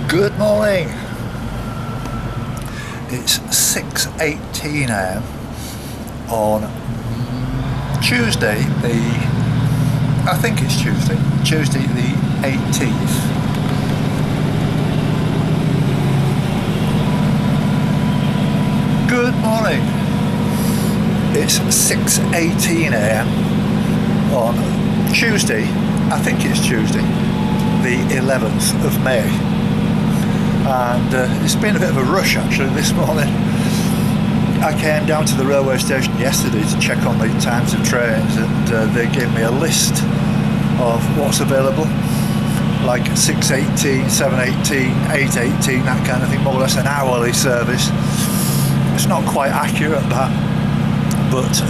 Good morning. It's 6:18 a.m. on Tuesday, I think it's Tuesday the 18th. Good morning. It's 6:18 a.m. on Tuesday, I think it's Tuesday, the 11th of May. And it's been a bit of a rush actually this morning. I came down to the railway station yesterday to check on the times of trains, and they gave me a list of what's available, like 6:18, 7:18, 8:18, that kind of thing, more or less an hourly service. It's not quite accurate that, but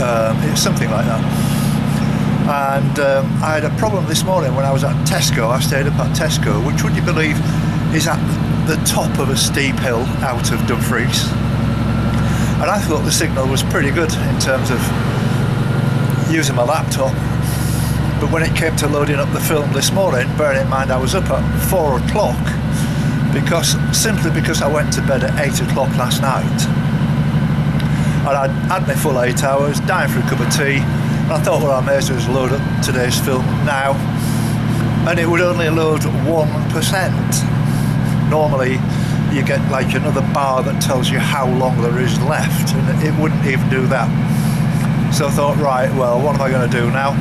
it's something like that. And I had a problem this morning when I was at Tesco. I stayed up at Tesco, which, would you believe, is at the top of a steep hill out of Dumfries. And I thought the signal was pretty good in terms of using my laptop. But when it came to loading up the film this morning, bearing in mind I was up at 4 o'clock, simply because I went to bed at 8 o'clock last night. And I'd had my full 8 hours, dying for a cup of tea, and I thought, well, I may as well load up today's film now. And it would only load 1%. Normally you get like another bar that tells you how long there is left, and it wouldn't even do that. So I thought, right, well, what am I going to do now?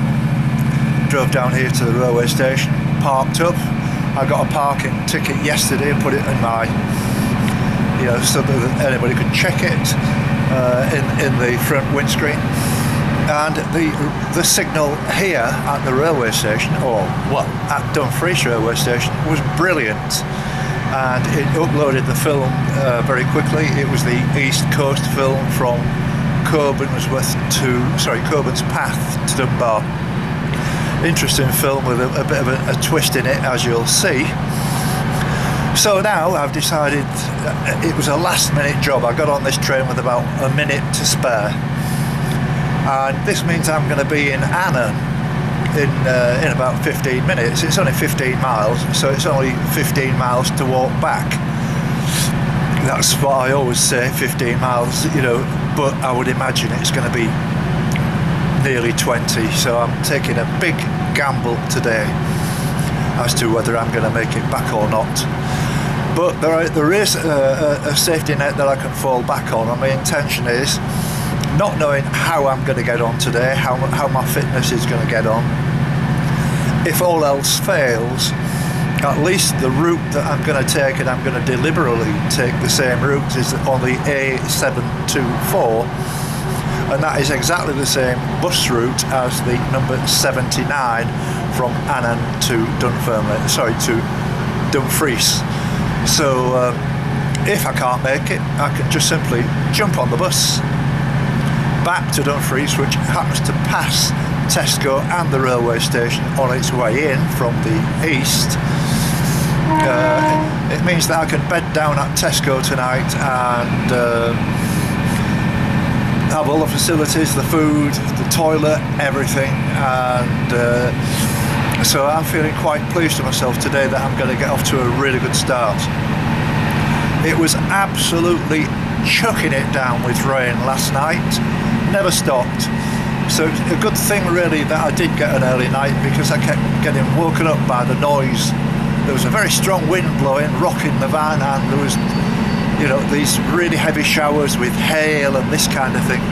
Drove down here to the railway station, parked up. I got a parking ticket yesterday and put it in my, so that anybody could check it in the front windscreen. And the signal here at the railway station, at Dumfries railway station, was brilliant. And it uploaded the film very quickly. It was the East Coast film from Coburn's Path to Dunbar. Interesting film with a bit of a twist in it, as you'll see. So now I've decided it was a last minute job. I got on this train with about a minute to spare, and this means I'm going to be in Annan in about 15 minutes. It's only 15 miles, so it's only 15 miles to walk back. That's what I always say, 15 miles, but I would imagine it's going to be nearly 20, so I'm taking a big gamble today as to whether I'm going to make it back or not. But there is a safety net that I can fall back on, and my intention is, not knowing how I'm going to get on today, how my fitness is going to get on, if all else fails, at least the route that I'm going to take, and I'm going to deliberately take the same route, is on the A724, and that is exactly the same bus route as the number 79 from Annan to Dumfries. So if I can't make it, I can just simply jump on the bus back to Dumfries, which happens to pass Tesco and the railway station on its way in from the east. It means that I can bed down at Tesco tonight and have all the facilities, the food, the toilet, everything, and so I'm feeling quite pleased with myself today that I'm going to get off to a really good start. It was absolutely chucking it down with rain last night, never stopped. So it's a good thing really that I did get an early night, because I kept getting woken up by the noise. There was a very strong wind blowing, rocking the van, and there was, these really heavy showers with hail and this kind of thing.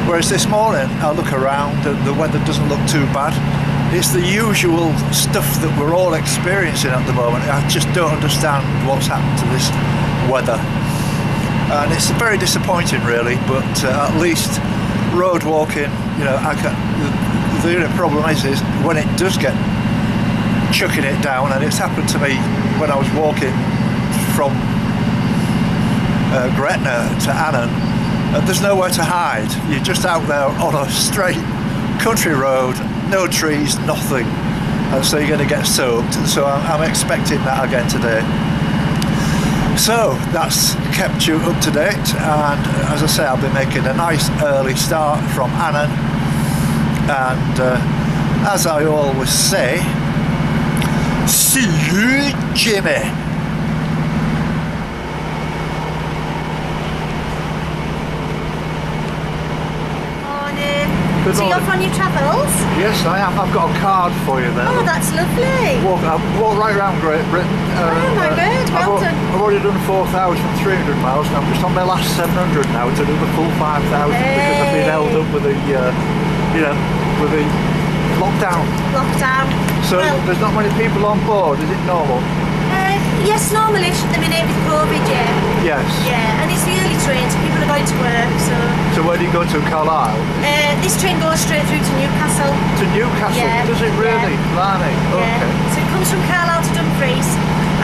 Whereas this morning I look around and the weather doesn't look too bad. It's the usual stuff that we're all experiencing at the moment. I just don't understand what's happened to this weather. And it's very disappointing really, but at least road walking, the only problem is when it does get chucking it down, and it's happened to me when I was walking from Gretna to Annan, there's nowhere to hide. You're just out there on a straight country road, no trees, nothing, and so you're going to get soaked. So I'm expecting that again today. So that's kept you up to date, and as I say, I'll be making a nice early start from Annan, and as I always say, see you, Jimmy. So you're off on your travels? Yes, I am. I've got a card for you there. Oh, that's lovely. I've walked right around Great Britain. Oh my word, well done. I've already done 4,300 miles, and I'm just on my last 700 now to do the full 5,000 because I've been held up with the, with the lockdown. So there's not many people on board. Is it normal? Yes, normal-ish at the minute with COVID, yeah. Yes. Yeah, and it's the early train, so people are going to work, so... So where do you go to, Carlisle? This train goes straight through to Newcastle. To Newcastle? Yeah. Does it really? Yeah. Blimey. Okay. Yeah. So it comes from Carlisle to Dumfries,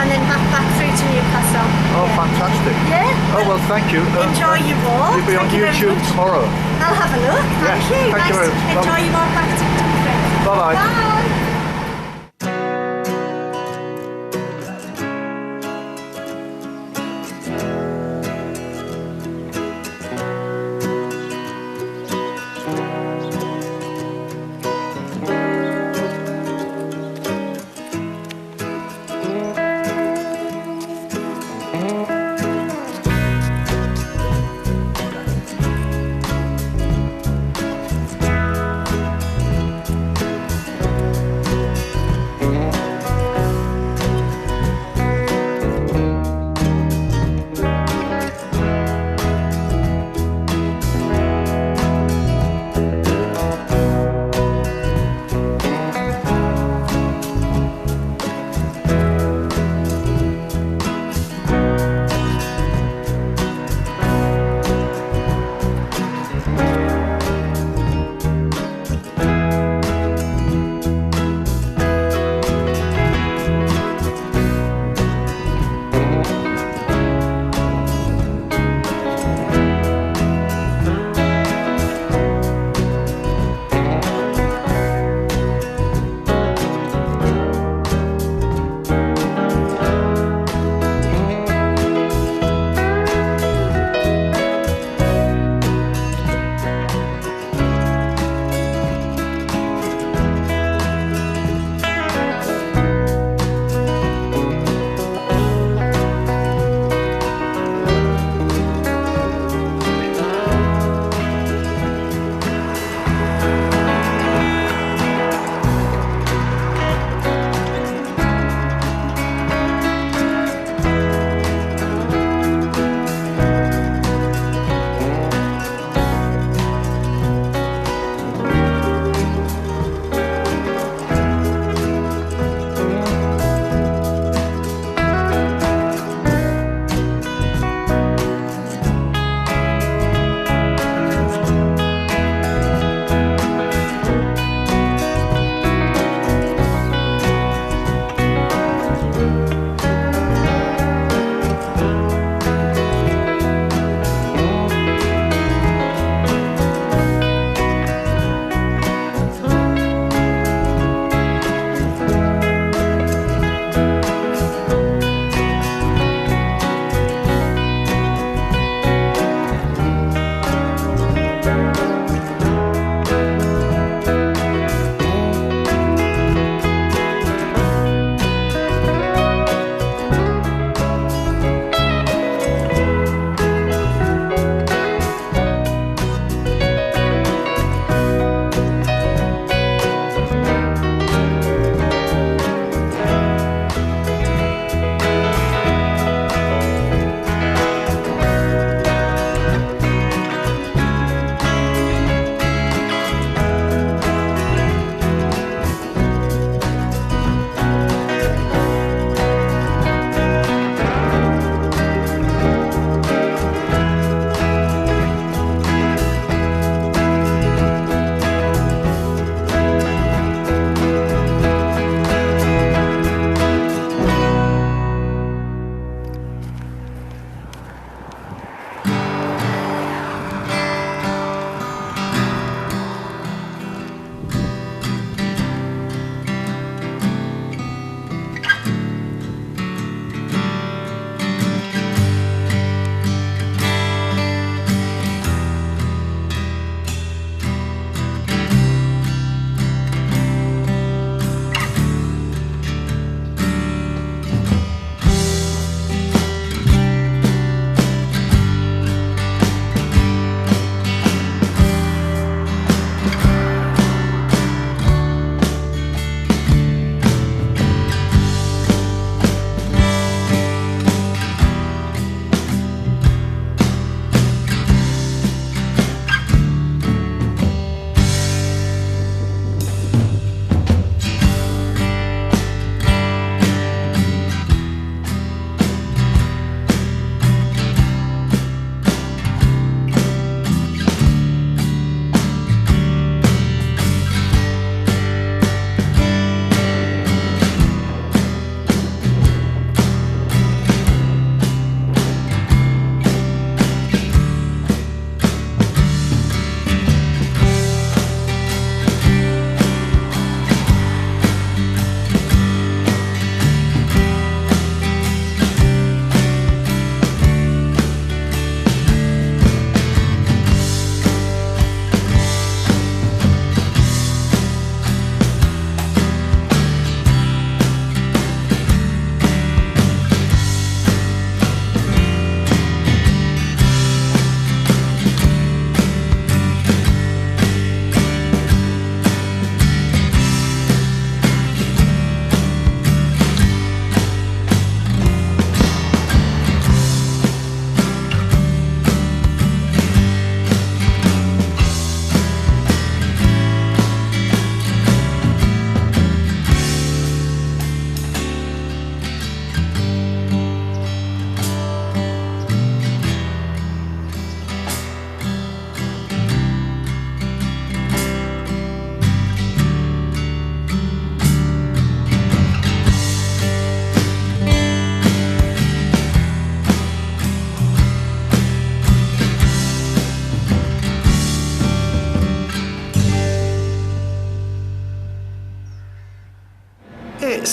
and then back through to Newcastle. Oh, fantastic. Yeah. Oh, well, thank you. Enjoy your walk. You'll be on YouTube tomorrow. I'll have a look. Yes. Thank you. Thank you very much. Enjoy your walk back to Dumfries. Bye-bye. Bye.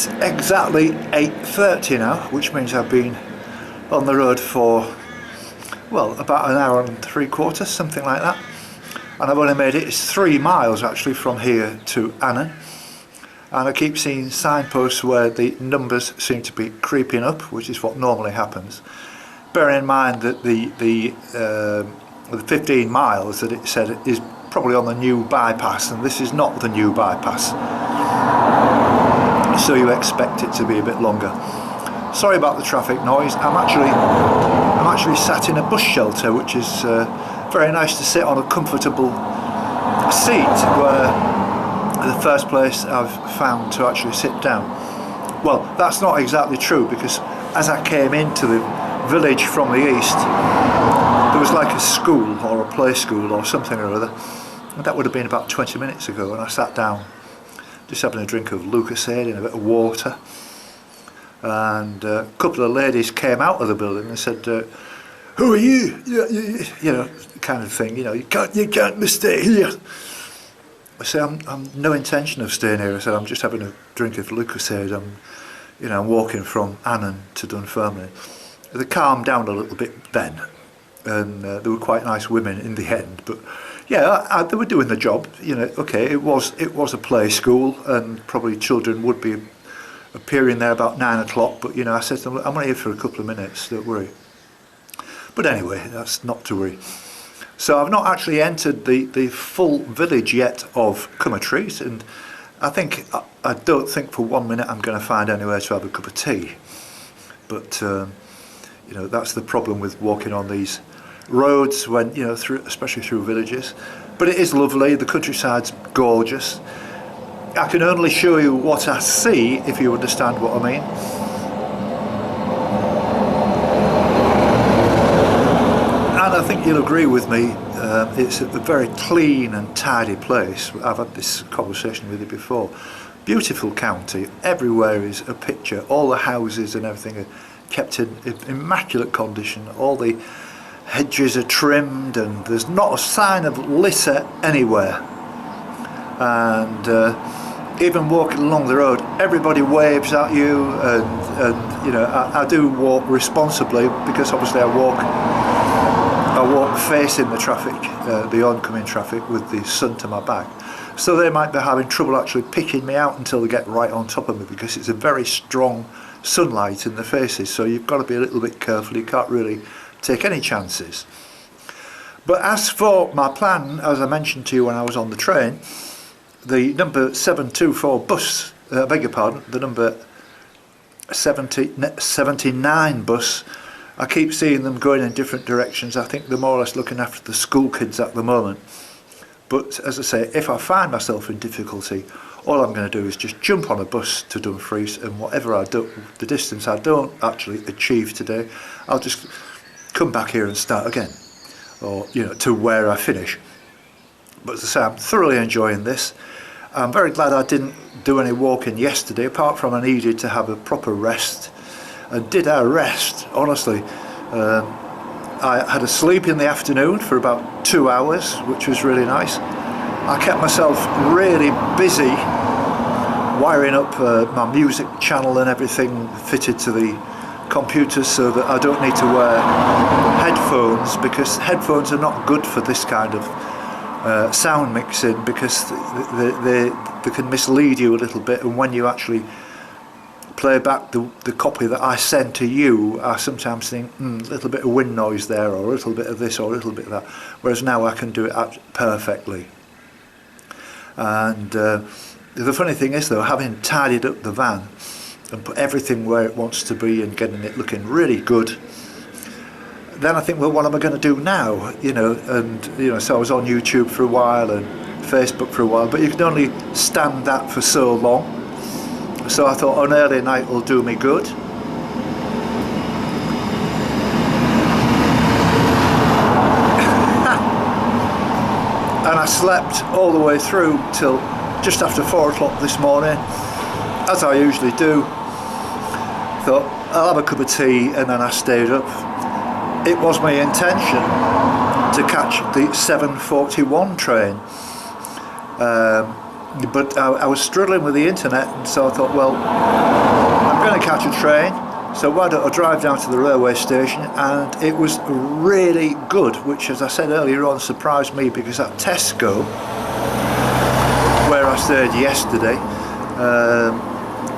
It's exactly 8:30 now, which means I've been on the road for, well, about an hour and 3/4, something like that. And I've only made it, it's 3 miles actually from here to Annan. And I keep seeing signposts where the numbers seem to be creeping up, which is what normally happens. Bearing in mind that the 15 miles that it said is probably on the new bypass, and this is not the new bypass. So you expect it to be a bit longer. Sorry about the traffic noise. I'm actually sat in a bus shelter, which is very nice to sit on a comfortable seat, where the first place I've found to actually sit down. Well, that's not exactly true, because as I came into the village from the east, there was like a school or a play school or something or other, and that would have been about 20 minutes ago, and I sat down just having a drink of Lucasade and a bit of water, and a couple of ladies came out of the building and said, "Who are you?" You know, kind of thing. You know, you can't stay here. I said, I'm no intention of staying here. I said, I'm just having a drink of Lucasade. I'm walking from Annan to Dunfermline. They calmed down a little bit then, and they were quite nice women in the end. But yeah, they were doing the job. You know, okay, it was a play school, and probably children would be appearing there about 9 o'clock. But you know, I said to them, I'm only here for a couple of minutes. Don't worry. But anyway, that's not to worry. So I've not actually entered the full village yet of Cummertrees, and I don't think for 1 minute I'm going to find anywhere to have a cup of tea. But you know, that's the problem with walking on these roads when, you know, especially through villages. But it is lovely. The countryside's gorgeous. I can only show you what I see if you understand what I mean. And I think you'll agree with me, it's a very clean and tidy place. I've had this conversation with you before. Beautiful county, everywhere is a picture. All the houses and everything are kept in immaculate condition. All the hedges are trimmed, and there's not a sign of litter anywhere. And even walking along the road, everybody waves at you, and you know, I do walk responsibly, because obviously I walk facing the traffic, the oncoming traffic, with the sun to my back. So they might be having trouble actually picking me out until they get right on top of me, because it's a very strong sunlight in the faces. So you've got to be a little bit careful. You can't really take any chances. But as for my plan, as I mentioned to you when I was on the train, the number 724 bus, beg your pardon, the number 79 bus, I keep seeing them going in different directions. I think they're more or less looking after the school kids at the moment. But as I say, if I find myself in difficulty, all I'm going to do is just jump on a bus to Dumfries, and whatever I do, the distance I don't actually achieve today, I'll just come back here and start again, or you know, to where I finish. But as I say, I'm thoroughly enjoying this. I'm very glad I didn't do any walking yesterday, apart from I needed to have a proper rest. And did I rest? Honestly, I had a sleep in the afternoon for about 2 hours, which was really nice. I kept myself really busy wiring up my music channel and everything fitted to the computer, so that I don't need to wear headphones, because headphones are not good for this kind of sound mixing, because they can mislead you a little bit, and when you actually play back the copy that I send to you, I sometimes think, a little bit of wind noise there, or a little bit of this, or a little bit of that, whereas now I can do it perfectly. And the funny thing is, though, having tidied up the van and put everything where it wants to be and getting it looking really good, then I think, well, what am I going to do now? You know, and you know, so I was on YouTube for a while and Facebook for a while, but you can only stand that for so long. So I thought an early night will do me good. And I slept all the way through till just after 4 o'clock this morning, as I usually do. Thought I'll have a cup of tea, and then I stayed up. It was my intention to catch the 7:41 train. but I was struggling with the internet, and so I thought, well, I'm going to catch a train, so why don't I drive down to the railway station? And it was really good, which, as I said earlier on, surprised me, because at Tesco, where I stayed yesterday,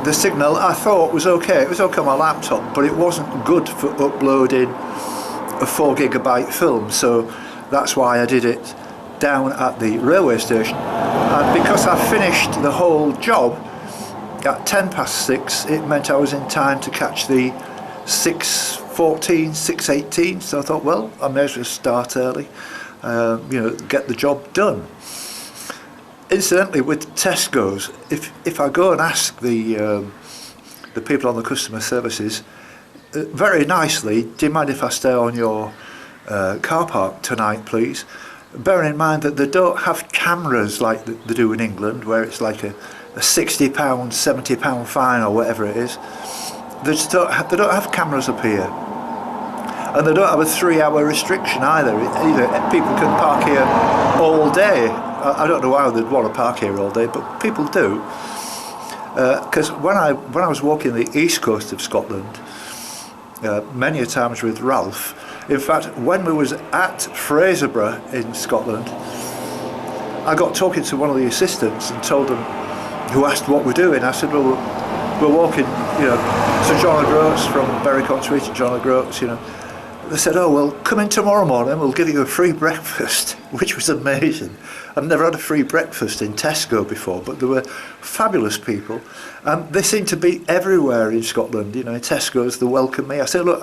the signal I thought was okay. It was okay on my laptop, but it wasn't good for uploading a 4 gigabyte film, so that's why I did it down at the railway station. And because I finished the whole job at 6:10, it meant I was in time to catch the 6:14, 6:18, so I thought, well, I may as well start early, get the job done. Incidentally, with Tesco's, if I go and ask the people on the customer services very nicely, do you mind if I stay on your car park tonight, please? Bearing in mind that they don't have cameras like they do in England, where it's like a £60, £70 fine or whatever it is. They don't have cameras up here, and they don't have a 3-hour restriction either. People can park here all day. I don't know why they'd want to park here all day, but people do. Because when I was walking the east coast of Scotland, many a times with Ralph, in fact, when we was at Fraserburgh in Scotland, I got talking to one of the assistants and told them, who asked what we're doing. I said, well, we're walking, to John O'Groats, from Berwick-on-Tweed to John O'Groats, They said, oh, well, come in tomorrow morning, we'll give you a free breakfast, which was amazing. I've never had a free breakfast in Tesco before, but they were fabulous people. And they seem to be everywhere in Scotland. Tesco's, they welcome me. I said, look,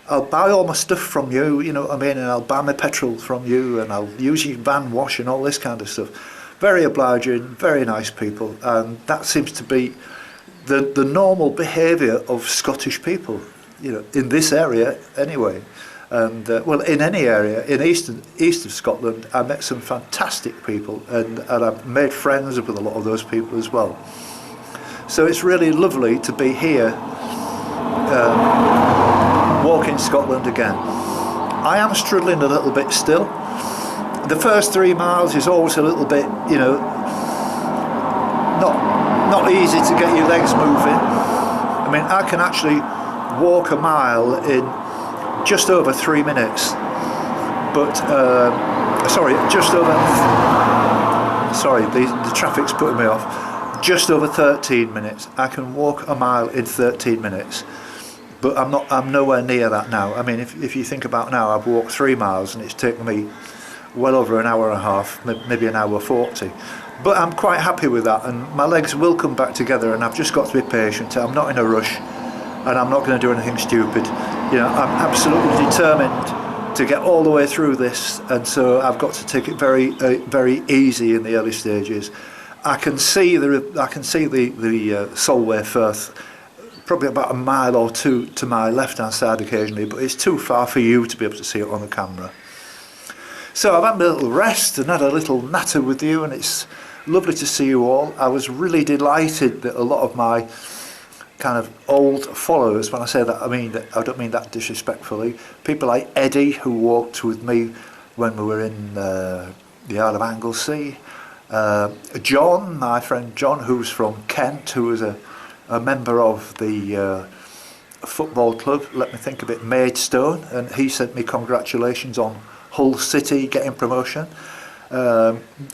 I'll buy all my stuff from you, you know what I mean, and I'll buy my petrol from you, and I'll use your van wash and all this kind of stuff. Very obliging, very nice people, and that seems to be the normal behaviour of Scottish people, in this area anyway. And well, in any area, in east of Scotland, I met some fantastic people, and I've made friends with a lot of those people as well. So it's really lovely to be here, walking Scotland again. I am struggling a little bit still. The first 3 miles is always a little bit, not easy to get your legs moving. I mean, I can actually walk a mile in just over 3 minutes, but the traffic's putting me off. Just over 13 minutes. I can walk a mile in 13 minutes, but I'm nowhere near that now. I mean, if you think about now, I've walked 3 miles and it's taken me well over an hour and a half, maybe an hour 40. But I'm quite happy with that, and my legs will come back together, and I've just got to be patient. I'm not in a rush, and I'm not going to do anything stupid. I'm absolutely determined to get all the way through this, and so I've got to take it very, very easy in the early stages. I can see the Solway Firth, probably about a mile or two to my left-hand side occasionally, but it's too far for you to be able to see it on the camera. So I've had a little rest and had a little natter with you, and it's lovely to see you all. I was really delighted that a lot of my kind of old followers, when I say that, I don't mean that disrespectfully, people like Eddie, who walked with me when we were in the Isle of Anglesey, John, my friend John, who's from Kent, who was a member of the football club, let me think of it, Maidstone, and he sent me congratulations on Hull City getting promotion.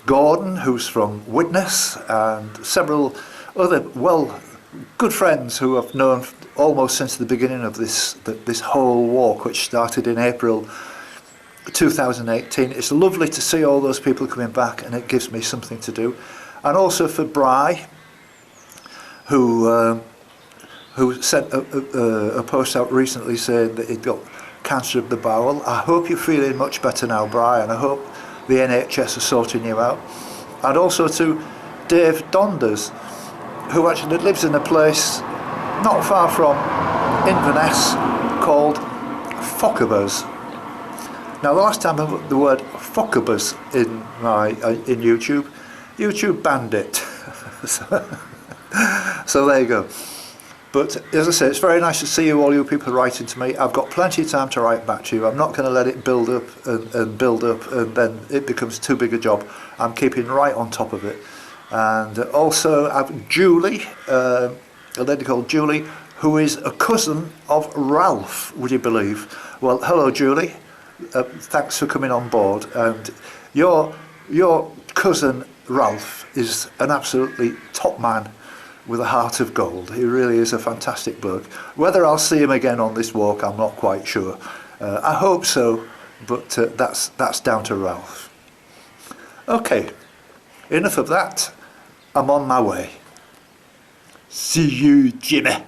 Gordon, who's from Widnes, and several other good friends who I've known almost since the beginning of this whole walk, which started in April 2018. It's lovely to see all those people coming back, and it gives me something to do. And also for Bry, who sent a post out recently saying that he'd got cancer of the bowel. I hope you're feeling much better now, Bry, and I hope the NHS are sorting you out. And also to Dave Donders, who actually lives in a place not far from Inverness called Fochabers. Now, the last time I put the word Fochabers in YouTube banned it. So there you go. But as I say, it's very nice to see you, all you people writing to me. I've got plenty of time to write back to you. I'm not going to let it build up and build up, and then it becomes too big a job. I'm keeping right on top of it. And also I've Julie, a lady called Julie, who is a cousin of Ralph, would you believe? Well, hello Julie, thanks for coming on board. And your cousin Ralph is an absolutely top man with a heart of gold. He really is a fantastic bloke. Whether I'll see him again on this walk, I'm not quite sure. I hope so, but that's down to Ralph. Okay, enough of that. I'm on my way. See you, Jimmy.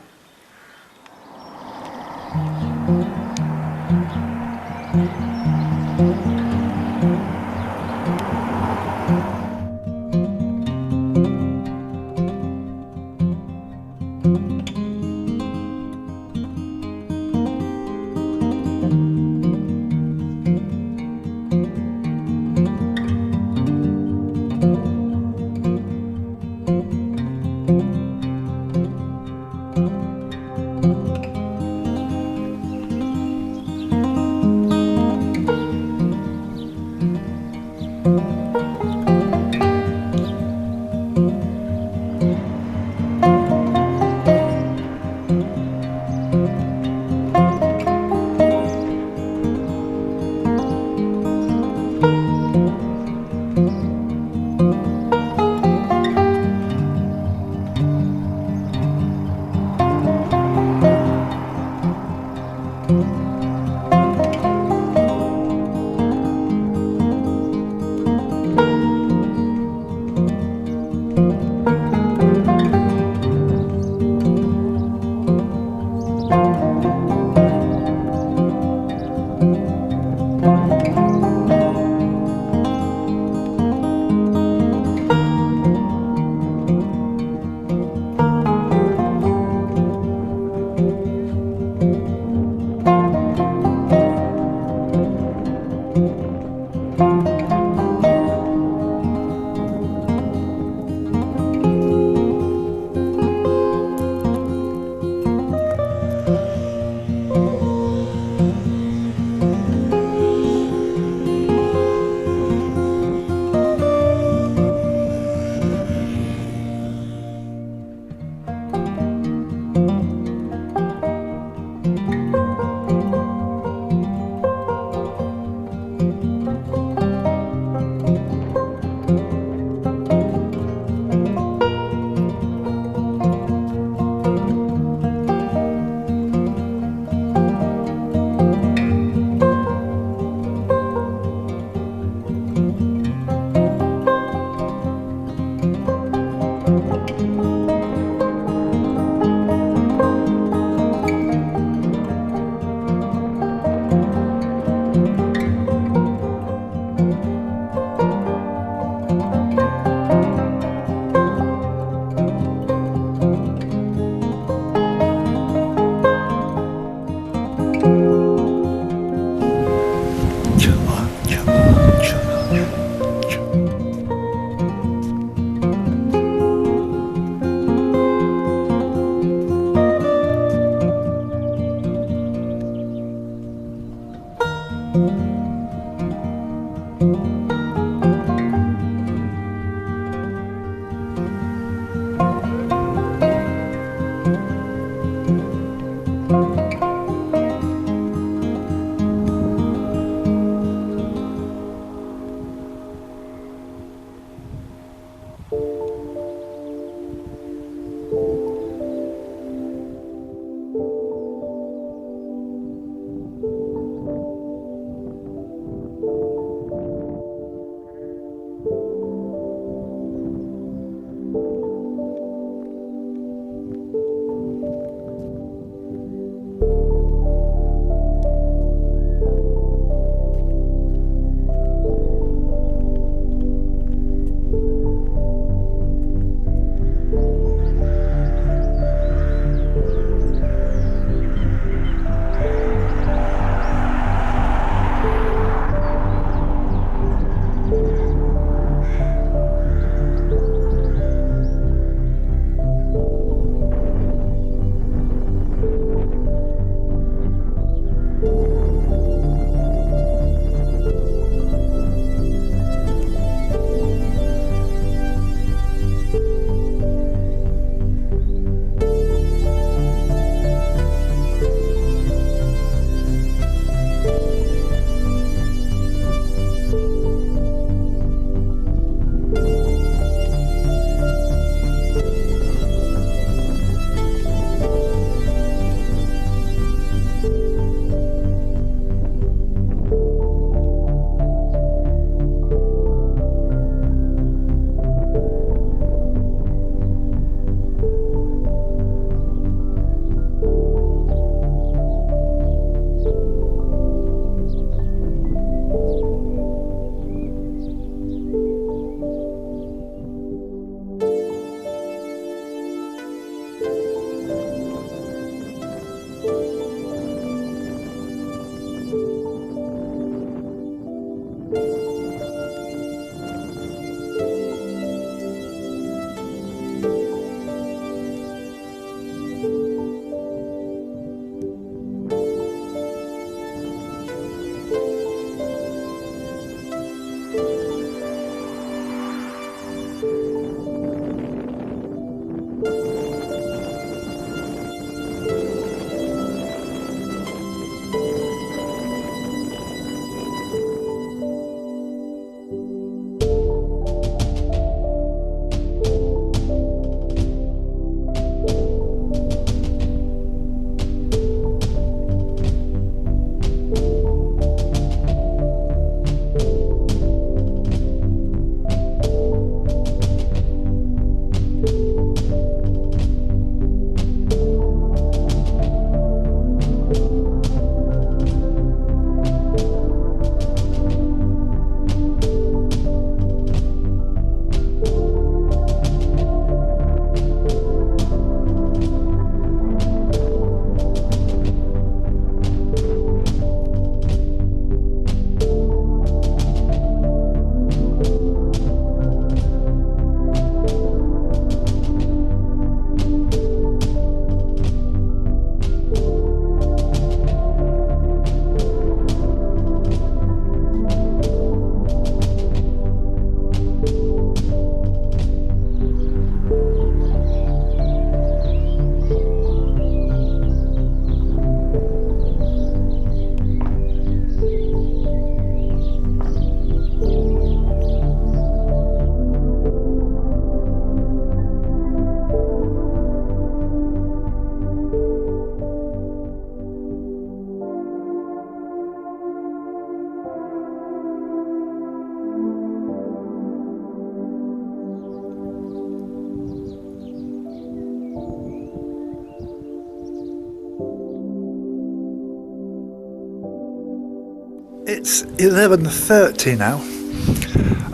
It's 11:30 now,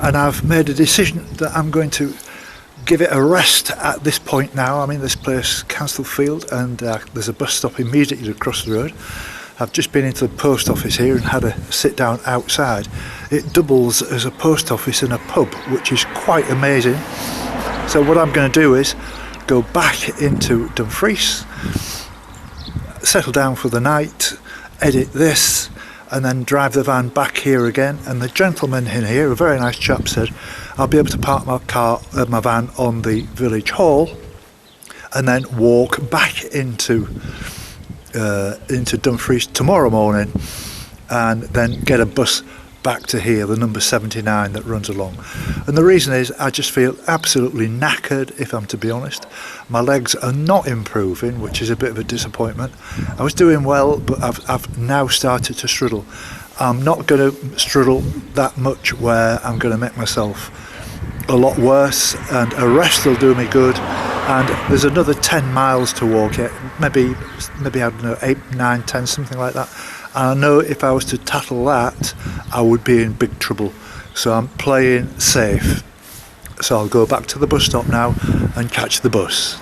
and I've made a decision that I'm going to give it a rest at this point now. I'm in this place, Clarencefield, and there's a bus stop immediately across the road. I've just been into the post office here and had a sit down outside. It doubles as a post office and a pub, which is quite amazing. So what I'm going to do is go back into Dumfries, settle down for the night, edit this, and then drive the van back here again. And the gentleman in here, a very nice chap, said I'll be able to park my van on the village hall and then walk back into Dumfries tomorrow morning, and then get a bus back to here, the number 79 that runs along. And the reason is I just feel absolutely knackered, if I'm to be honest. My legs are not improving, which is a bit of a disappointment. I was doing well, but I've now started to struggle. I'm not going to struggle that much where I'm going to make myself a lot worse, and a rest will do me good. And there's another 10 miles to walk yet, maybe I don't know, 8, 9, 10, something like that. And I know if I was to tackle that, I would be in big trouble. So I'm playing safe. So I'll go back to the bus stop now and catch the bus.